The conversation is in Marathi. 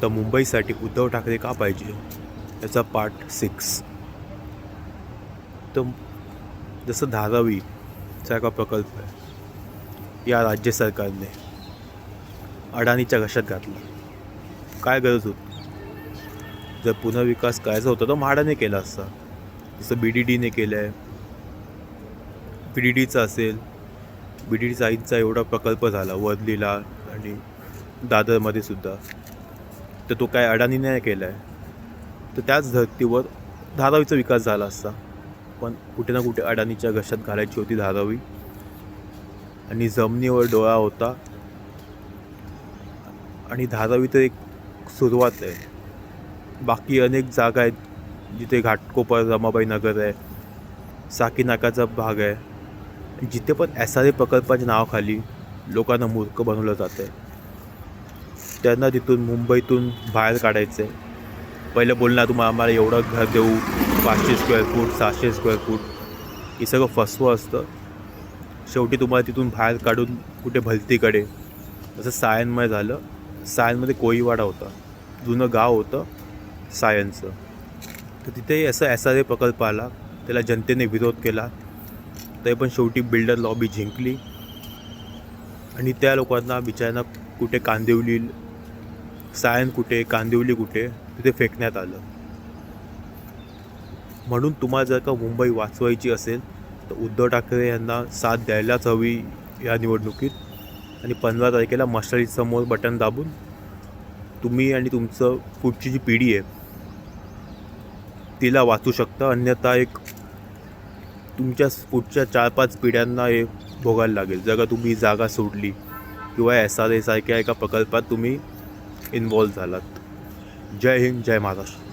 तर मुंबईसाठी उद्धव ठाकरे का पाहिजे याचा पार्ट 6. तर जसं धारावीचा एका प्रकल्प आहे, या राज्य सरकारने अडाणीच्या घशात घातला. काय गरज होती? जर पुनर्विकास करायचा होता तर म्हाडाने केला असता. जसं BDDने केलं आहे, BDDचा असेल, BDDचा आईंचा एवढा प्रकल्प झाला वर्धेला आणि दादरमध्ये सुद्धा, तर तो काय अडाणीने नाही केला आहे. तर त्याच धर्तीवर धारावीचा विकास झाला असता, पण कुठे ना कुठे अडाणीच्या घशात घालायची होती धारावी, आणि जमिनीवर डोळा होता. आणि धारावी तर एक सुरुवात आहे. बाकी अनेक जागा आहेत जिथे घाटकोपर, रमाबाई नगर आहे, साकीनाकाचा भाग आहे, जिथे पण SRA प्रकल्पाच्या नावाखाली लोकांना मूर्ख बनवलं जातं आहे. त्यांना तिथून मुंबईतून बाहेर काढायचं आहे. पहिलं बोलणार आम्हाला एवढं घर देऊ, 500 स्क्वेअर फूट, 600 स्क्वेअर फूट, हे सगळं फसवं असतं. शेवटी तुम्हाला तिथून बाहेर काढून कुठे भलतीकडे, जसं सायनमध्ये झालं. सायनमध्ये कोळीवाडा होता, जुनं गाव होतं सायनचं. तर तिथे असं SRA प्रकल्प आला, त्याला जनतेने विरोध केला, तरी पण शेवटी बिल्डर लॉबी जिंकली आणि त्या लोकांना बिचाऱ्यांना कुठे कांदिवली, सायन कुठे, कांदिवली कुठे, तिथे फेकण्यात आलं. म्हणून तुम्हाला जर का मुंबई वाचवायची असेल तर उद्धव ठाकरे यांना साथ द्यायलाच हवी या निवडणुकीत. आणि 15 तारखेला मशालीसमोर बटन दाबून तुम्ही आणि तुमचं पुढची जी पिढी आहे तिला वाचू शकता. अन्यथा एक तुमच्या पुढच्या 4-5 पिढ्यांना हे भोगायला लागेल जर का तुम्ही जागा सोडली किंवा SRA सारख्या एका प्रकल्पात तुम्ही इन्वॉल्व झालात. जय हिंद, जय महाराष्ट्र.